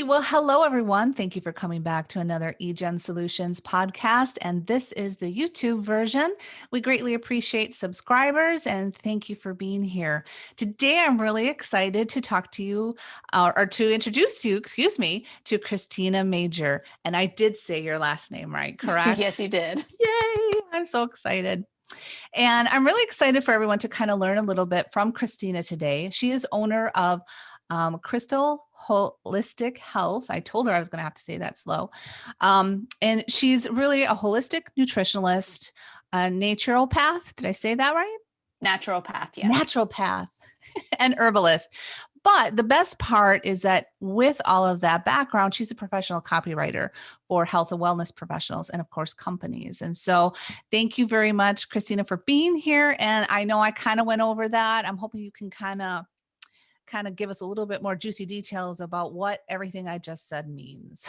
Well, hello, everyone. Thank you for coming back to another eJenn Solutions podcast. And this is the YouTube version. We greatly appreciate subscribers and thank you for being here. Today, I'm really excited to talk to you or to introduce you, excuse me, to Christina Major. And I did say your last name right, Yes, correct? you did. Yay! I'm so excited. And I'm really excited for everyone to kind of learn a little bit from Christina today. She is owner of Crystal Holistic Health. I told her I was going to have to say that slow. And she's really a holistic nutritionalist, a naturopath. Did I say that right? Naturopath, yes. Naturopath and herbalist. But the best part is that with all of that background, she's a professional copywriter for health and wellness professionals and, of course, companies. And so thank you very much, Christina, for being here. And I know I kind of went over that. I'm hoping you can kind of give us a little bit more juicy details about what everything I just said means.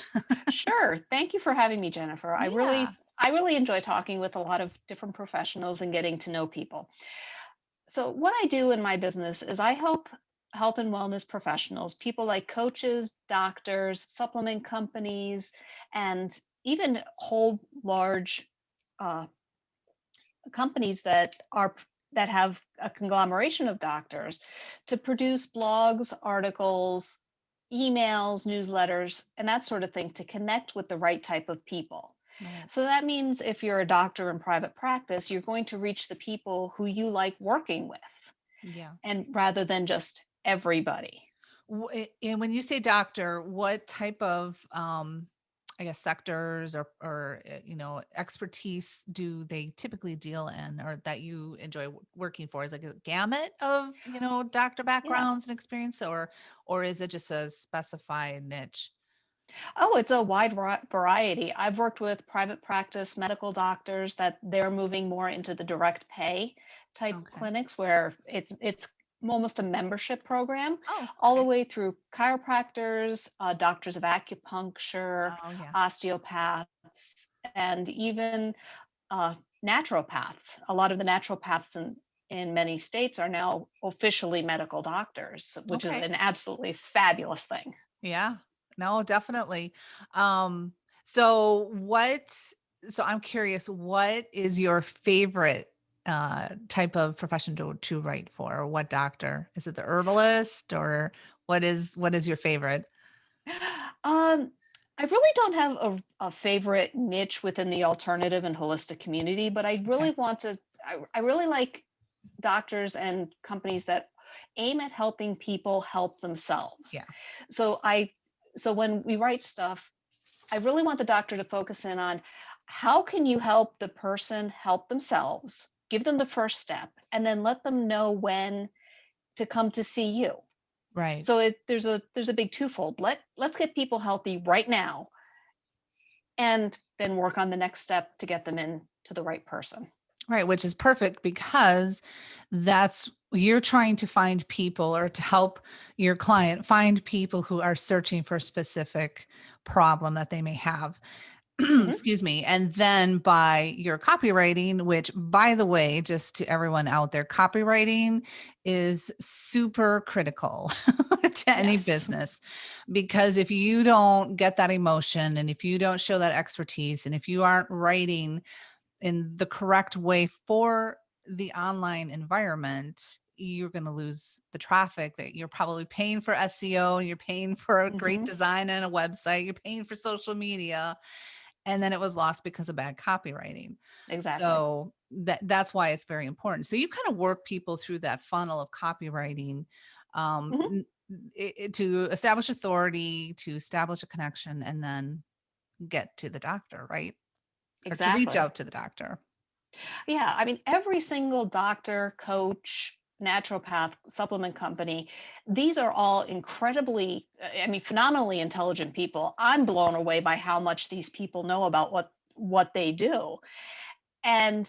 Sure. Thank you for having me, Jennifer. I Yeah. really I really enjoy talking with a lot of different professionals and getting to know people. So what I do in my business is I help health and wellness professionals, people like coaches, doctors, supplement companies, and even whole large uh, companies that have a conglomeration of doctors to produce blogs, articles, emails, newsletters, and that sort of thing to connect with the right type of people. Right. So that means if you're a doctor in private practice, you're going to reach the people who you like working with, Yeah. and rather than just everybody. And when you say doctor, what type of, I guess, sectors or expertise do they typically deal in, or that you enjoy working for? Is it like a gamut of doctor Yeah. backgrounds and experience, or is it just a specified niche? Oh, it's a wide variety. I've worked with private practice medical doctors that they're moving more into the direct pay type Okay. clinics where it's almost a membership program, Oh, all the okay. way through chiropractors, doctors of acupuncture, Oh, yeah. osteopaths, and even naturopaths. A lot of the naturopaths in many states are now officially medical doctors, which is Okay. an absolutely fabulous thing. Yeah. No, definitely. Um, so what, so I'm curious, what is your favorite type of profession to write for? Or what doctor? Is it the herbalist, or what is your favorite? Um, I really don't have a favorite niche within the alternative and holistic community, but I Okay. really want to, I really like doctors and companies that aim at helping people help themselves. Yeah. So so when we write stuff, I really want the doctor to focus in on how can you help the person help themselves, give them the first step, and then let them know when to come to see you. Right. So there's a big twofold. Let's get people healthy right now, and then work on the next step to get them in to the right person. Right, which is perfect because that's you're trying to find people or to help your client find people who are searching for a specific problem that they may have. Hmm. Excuse me. And then by your copywriting, which by the way, just to everyone out there, copywriting is super critical to any Yes. business, because if you don't get that emotion and if you don't show that expertise and if you aren't writing in the correct way for the online environment, you're going to lose the traffic that you're probably paying for SEO, and you're paying for a great Hmm. design and a website, you're paying for social media, and then it was lost because of bad copywriting. Exactly. So that's why it's very important. So you kind of work people through that funnel of copywriting, um, Hmm. n- to establish authority, to establish a connection, and then get to the doctor, right? Or to reach Exactly. out to the doctor. Yeah. I mean, every single doctor, coach, naturopath, supplement company, these are all incredibly, I mean, phenomenally intelligent people. I'm blown away by how much these people know about what they do. And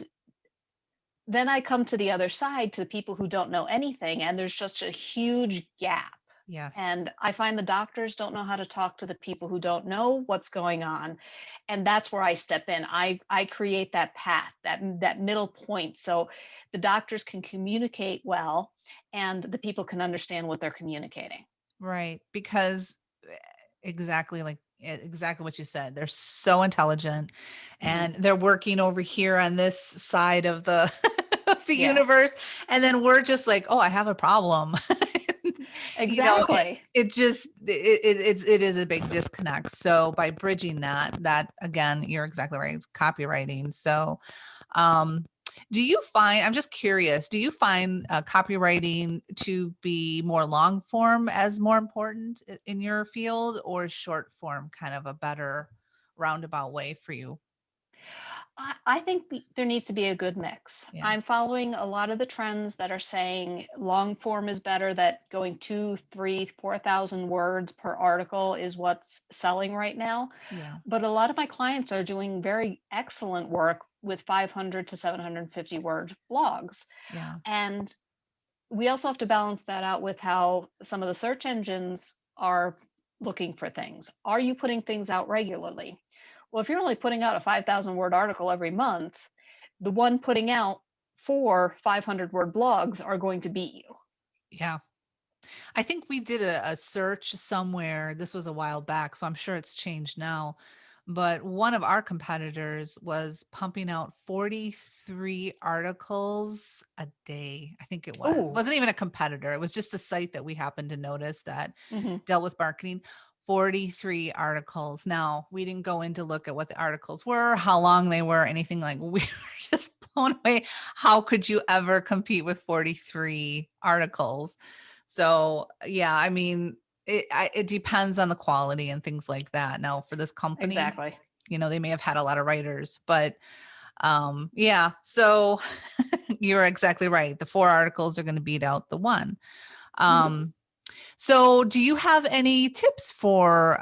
then I come to the other side, to people who don't know anything, and there's just a huge gap. Yes. And I find the doctors don't know how to talk to the people who don't know what's going on. And that's where I step in. I create that path, that middle point, so the doctors can communicate well and the people can understand what they're communicating. Right. Because exactly exactly what you said. They're so intelligent Hmm. and they're working over here on this side of the of the Yes, universe. And then we're just like, oh, I have a problem. You know, exactly. it just it is a big disconnect. So by bridging that again, you're exactly right. It's copywriting. So um do you find, I'm just curious, do you find copywriting to be more long form as more important in your field, or is short form kind of a better roundabout way for you? I think there needs to be a good mix. Yeah. I'm following a lot of the trends that are saying long form is better, that going 2, 3, 4,000 words per article is what's selling right now. Yeah. But a lot of my clients are doing very excellent work with 500 to 750 word blogs. Yeah. And we also have to balance that out with how some of the search engines are looking for things. Are you putting things out regularly? Well, if you're only putting out a 5,000 word article every month, the one putting out 4 500 word blogs are going to beat you. Yeah. I think we did a search somewhere. This was a while back, so I'm sure it's changed now. But one of our competitors was pumping out 43 articles a day. I think it was. It Oh, wasn't even a competitor. It was just a site that we happened to notice that hmm, dealt with marketing. 43 articles. Now, we didn't go in to look at what the articles were, how long they were, anything like we were just blown away. How could you ever compete with 43 articles? So yeah, I mean, it depends on the quality and things like that. Now for this company, exactly. they may have had a lot of writers, but yeah. So you're exactly right. The four articles are going to beat out the one. Hmm. Um, so do you have any tips for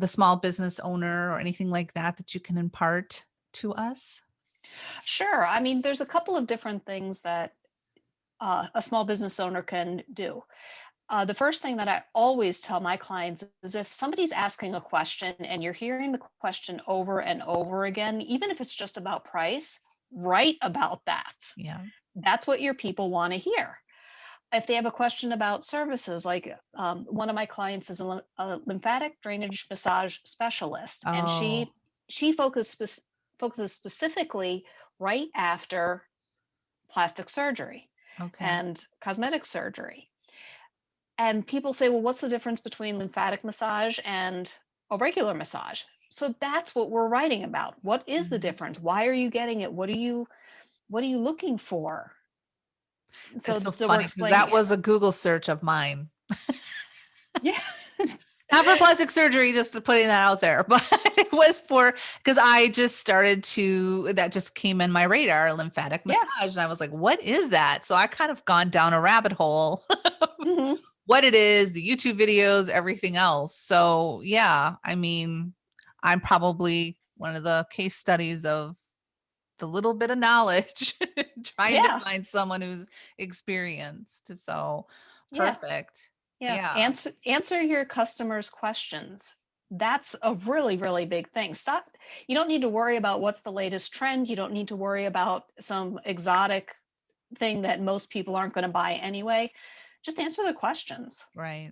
the small business owner or anything like that that you can impart to us? Sure. I mean, there's a couple of different things that a small business owner can do. The first thing that I always tell my clients is, if somebody's asking a question and you're hearing the question over and over again, even if it's just about price, write about that. Yeah. That's what your people want to hear. If they have a question about services, like one of my clients is a lymphatic drainage massage specialist, and Oh, she focuses specifically right after plastic surgery okay. and cosmetic surgery. And people say, well, what's the difference between lymphatic massage and a regular massage? So that's what we're writing about. What is the Mhm. difference? Why are you getting it? What are you looking for? It's So, so so we're funny because explaining that it. was a Google search of mine. Yeah. Not for plastic surgery, just to putting that out there, but it was for, because I just started to, that just came in my radar, lymphatic Yeah. massage. And I was like, what is that? So I kind of gone down a rabbit hole, Hmm. what it is, the YouTube videos, everything else. So yeah, I mean, I'm probably one of the case studies of the little bit of knowledge, trying to Yeah. find someone who's experienced. So Yeah. perfect. Yeah. Yeah. Answer your customers' questions. That's a really, really big thing. Stop. You don't need to worry about what's the latest trend. You don't need to worry about some exotic thing that most people aren't going to buy anyway. Just answer the questions. Right.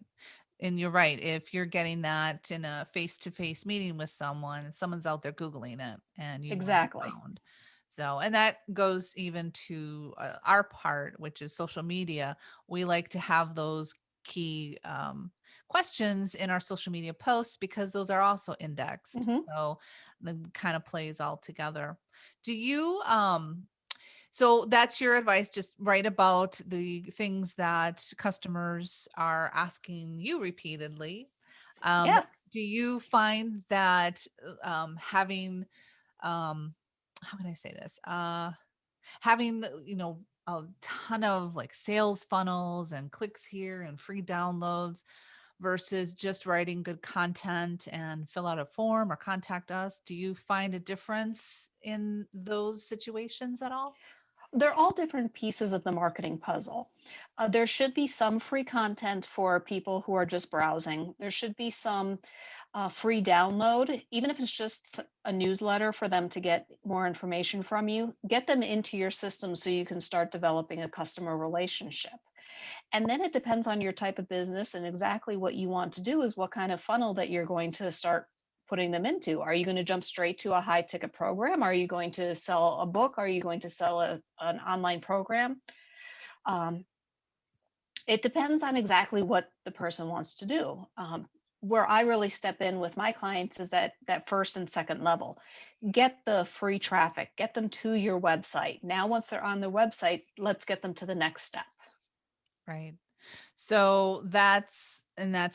And you're right. If you're getting that in a face-to-face meeting with someone, someone's out there Googling it and you want it Exactly. found. So, and that goes even to our part, which is social media. We like to have those key questions in our social media posts because those are also indexed. Hmm. So the kind of plays all together. Do you, so that's your advice. Just write about the things that customers are asking you repeatedly. Um, Yeah. do you find that having, how can I say this? Having, a ton of like sales funnels and clicks here and free downloads versus just writing good content and fill out a form or contact us. Do you find a difference in those situations at all? They're all different pieces of the marketing puzzle. There should be some free content for people who are just browsing. There should be some free download, even if it's just a newsletter for them to get more information from you. Get them into your system so you can start developing a customer relationship. And then it depends on your type of business, and exactly what you want to do is what kind of funnel that you're going to start putting them into. Are you going to jump straight to a high ticket program? Are you going to sell a book? Are you going to sell an online program? Um, it depends on exactly what the person wants to do. Where I really step in with my clients is that first and second level. Get the free traffic, get them to your website. Now, once they're on the website, let's get them to the next step. Right. So that's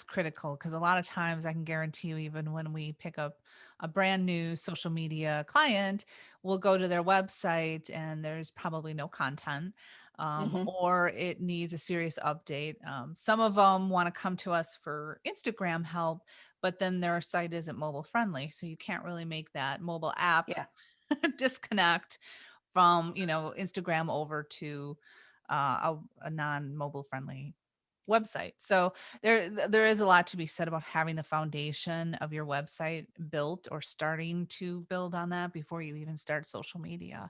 critical, because a lot of times I can guarantee you, even when we pick up a brand new social media client, we'll go to their website and there's probably no content, Hmm. or it needs a serious update. Some of them want to come to us for Instagram help, but then their site isn't mobile friendly. So you can't really make that mobile app Yeah. disconnect from, Instagram over to a non-mobile friendly website. So there is a lot to be said about having the foundation of your website built, or starting to build on that before you even start social media.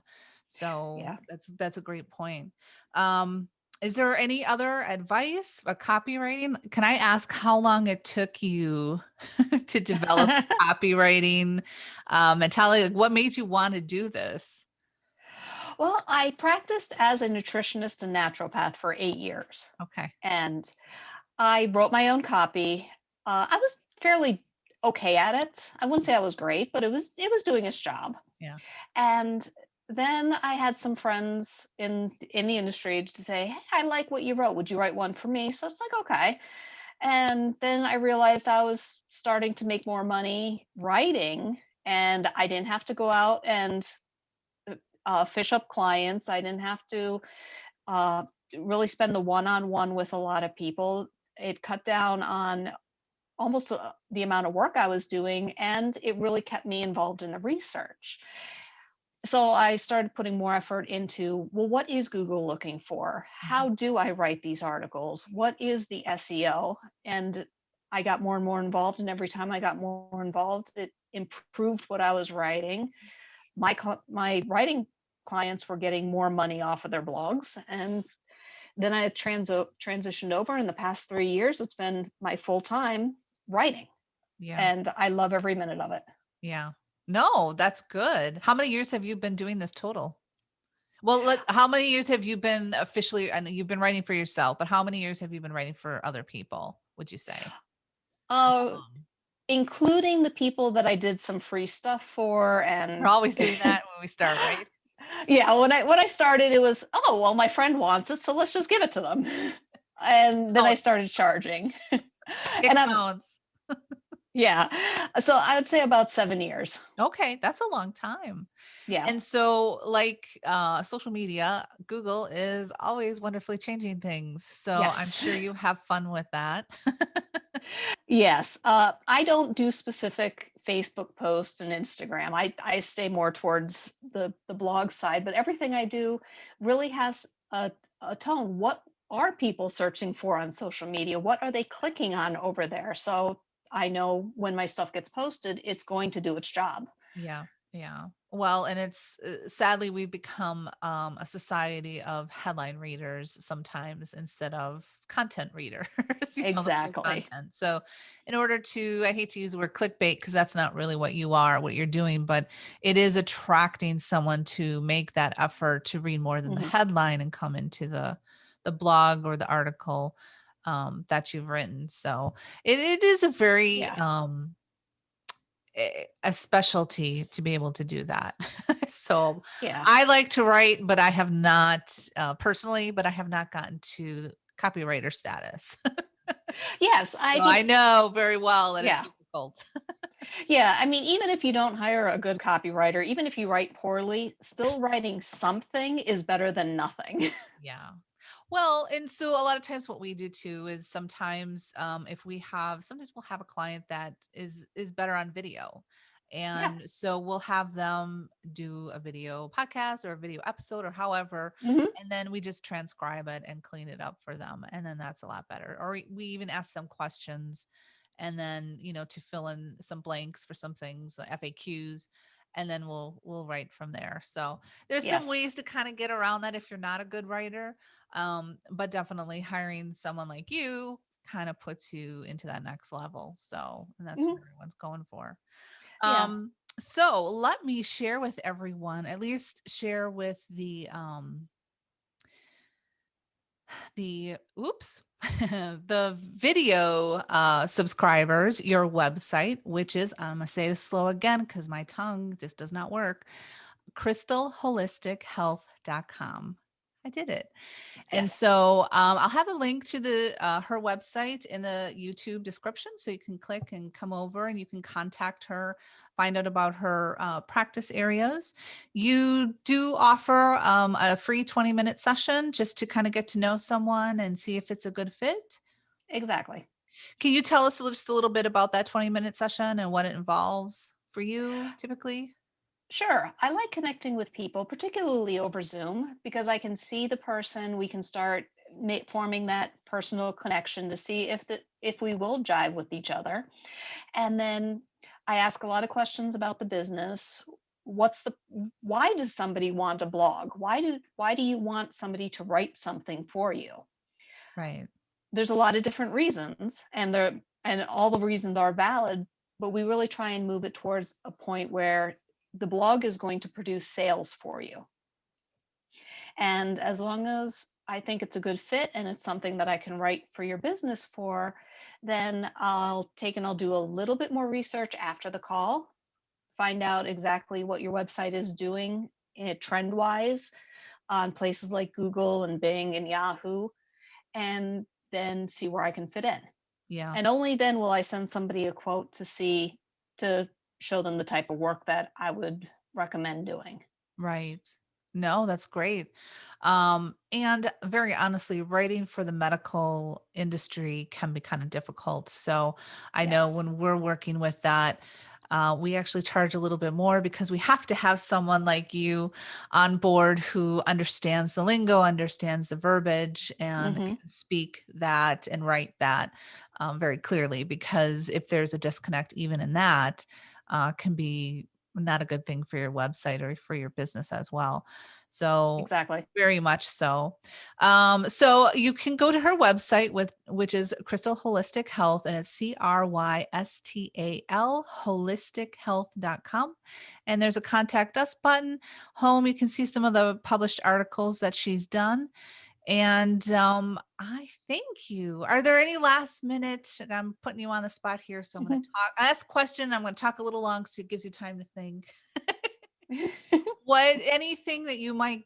So Yeah. that's a great point. Um, is there any other advice about copywriting? Can I ask how long it took you to develop copywriting mentality? Like, what made you want to do this? Well, I practiced as a nutritionist and naturopath for 8 years, Okay. and I wrote my own copy. I was fairly okay at it. I wouldn't say I was great, but it was doing its job. Yeah. And then I had some friends in the industry to say, "Hey, I like what you wrote. Would you write one for me?" So it's like, okay. And then I realized I was starting to make more money writing, and I didn't have to go out and fish up clients. I didn't have to uh, really spend the one-on-one with a lot of people. It cut down on almost the amount of work I was doing, and it really kept me involved in the research. So I started putting more effort into, well, what is Google looking for? Mhm. How do I write these articles? What is the SEO? And I got more and more involved, and every time I got more involved, it improved what I was writing. My writing clients were getting more money off of their blogs, and then I transitioned over. In the past 3 years, it's been my full time writing, Yeah. and I love every minute of it. Yeah. No, that's good. How many years have you been doing this total? Well, how many years have you been officially, and you've been writing for yourself, but how many years have you been writing for other people, would you say? Uh, Um, Including the people that I did some free stuff for, we're and always doing that when we start, right? yeah, when I started, it was, oh well, my friend wants it, so let's just give it to them. And then I Counts. started charging, It and I'm counts. yeah. So I would say about 7 years. Okay, that's a long time. Yeah. And so, like, social media, Google is always wonderfully changing things. So I'm Yes. sure you have fun with that. Yes. I don't do specific Facebook posts and Instagram. I stay more towards the blog side, but everything I do really has a tone. What are people searching for on social media? What are they clicking on over there? So I know when my stuff gets posted, it's going to do its job. Yeah, yeah. Well, and it's sadly we've become a society of headline readers sometimes instead of content readers, the full Exactly. content. So, in order to, I hate to use the word clickbait because that's not really what you are, what you're doing, but it is attracting someone to make that effort to read more than the Hmm. headline and come into the blog or the article that you've written. So, it is a very Yeah. a specialty to be able to do that. So Yeah. I like to write, but I have not personally, but I have not gotten to copywriter status. Yes. I So I think, know very well that it's yeah. difficult. Yeah, I mean, even if you don't hire a good copywriter, even if you write poorly, still writing something is better than nothing. Yeah. Well, and so a lot of times what we do too is sometimes if sometimes we'll have a client that is better on video. Yeah. And so we'll have them do a video podcast or a video episode or however, Hmm. and then we just transcribe it and clean it up for them. And then that's a lot better. Or we even ask them questions and then, to fill in some blanks for some things, like FAQs. and then we'll write from there. So there's some Yes. ways to kind of get around that if you're not a good writer. But definitely hiring someone like you kind of puts you into that next level. So, and that's what Mhm. everyone's going for. Yeah. So let me share with everyone, at least share with the oops the video subscribers your website, which is, I'm gonna say this slow again because my tongue just does not work, crystalholistichealth.com. I did it. And Yes. so I'll have a link to the her website in the YouTube description, so you can click and come over and you can contact her, find out about her practice areas. You do offer a free 20-minute session just to kind of get to know someone and see if it's a good fit. Exactly. Can you tell us just a little bit about that 20-minute session and what it involves for you typically? Sure. I like connecting with people, particularly over Zoom, because I can see the person. We can start forming that personal connection to see if we will jive with each other. And then I ask a lot of questions about the business. What's the Why does somebody want a blog? Why do you want somebody to write something for you? Right. There's a lot of different reasons, and all the reasons are valid, but we really try and move it towards a point where the blog is going to produce sales for you. And as long as I think it's a good fit and it's something that I can write for your business for, then I'll do a little bit more research after the call, find out exactly what your website is doing trend wise on places like Google and Bing and Yahoo, and then see where I can fit in. Yeah. And only then will I send somebody a quote to show them the type of work that I would recommend doing. Right. No, that's great. And very honestly, writing for the medical industry can be kind of difficult. So I know Yes. when we're working with that, we actually charge a little bit more because we have to have someone like you on board who understands the lingo, understands the verbiage, and Hmm. can speak that and write that very clearly. Because if there's a disconnect, even in that, can be not a good thing for your website or for your business as well. So Exactly. very much so. So you can go to her website which is Crystal Holistic Health, and it's CRYSTAL holistichealth.com. And there's a contact us button. Home, you can see some of the published articles that she's done. And I thank you. Are there any last minute? And I'm putting you on the spot here, so I'm going to ask a question. I'm going to talk a little long, so it gives you time to think. What anything that you might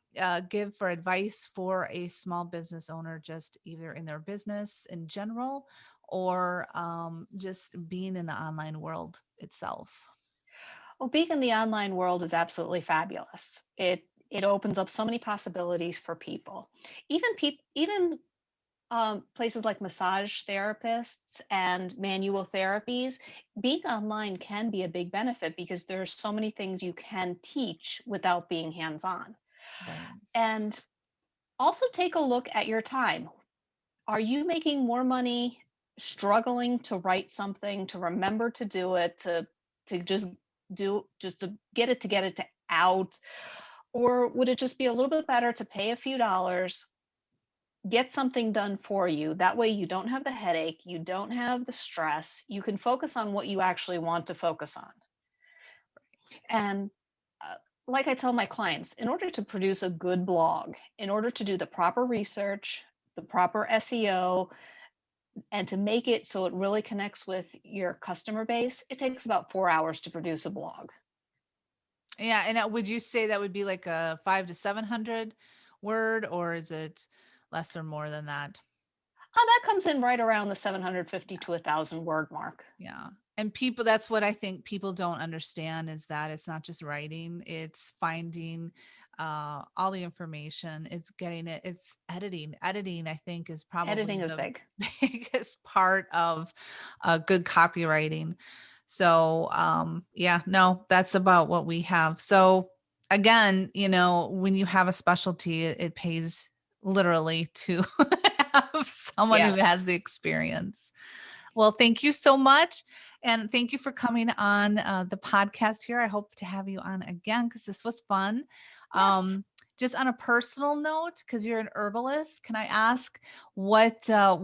give for advice for a small business owner, just either in their business in general, or just being in the online world itself? Well, being in the online world is absolutely fabulous. It opens up so many possibilities for people. Even places like massage therapists and manual therapies, being online can be a big benefit because there's so many things you can teach without being hands-on. Right. And also take a look at your time. Are you making more money struggling to write something, to remember to do it, to just to get it to out? Or would it just be a little bit better to pay a few dollars, get something done for you? That way you don't have the headache, you don't have the stress, you can focus on what you actually want to focus on. And uh, like I tell my clients, in order to produce a good blog, in order to do the proper research, the proper SEO, and to make it so it really connects with your customer base, it takes about 4 hours to produce a blog. Yeah. And would you say that would be like a 500 to 700 word, or is it less or more than that? That comes in right around the 750 to 1,000 word mark. Yeah. And people, that's what I think people don't understand, is that it's not just writing, it's finding all the information, it's getting it, it's editing. Editing, I think, is Editing probably is the big. biggest part of good copywriting. So yeah, no, that's about what we have. So again, when you have a specialty, it pays literally to have someone who Yes. has the experience. Well, thank you so much. And thank you for coming on the podcast here. I hope to have you on again because this was fun. Yes. Just on a personal note, because you're an herbalist, can I ask what have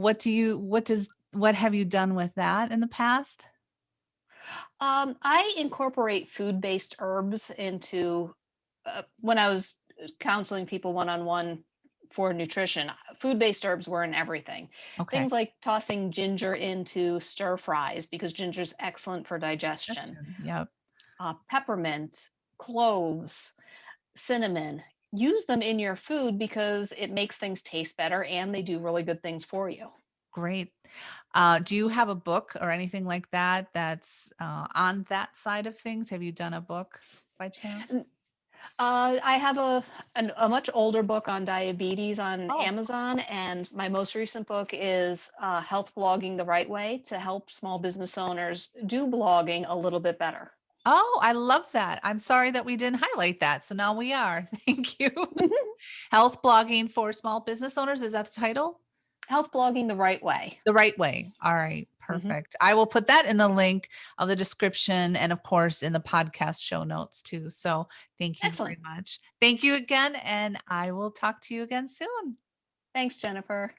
you done with that in the past? I incorporate food-based herbs into when I was counseling people one-on-one for nutrition. Food-based herbs were in everything. Okay. Things like tossing ginger into stir fries because ginger is excellent for digestion. Question. Yep. Peppermint, cloves, cinnamon. Use them in your food because it makes things taste better and they do really good things for you. Great. Do you have a book or anything like that that's on that side of things? Have you done a book by chance? I have a much older book on diabetes on Oh, Amazon, and my most recent book is Health Blogging the Right Way to help small business owners do blogging a little bit better. oh, I love that. I'm sorry that we didn't highlight that. So now we are. Thank you. Health blogging for small business owners. Is that the title? Health Blogging the Right Way. The right way. All right. Hmm. Perfect. I will put that in the link of the description and, of course, in the podcast show notes too. So thank you Excellent. very much. Thank you again. And I will talk to you again soon. Thanks, Jennifer.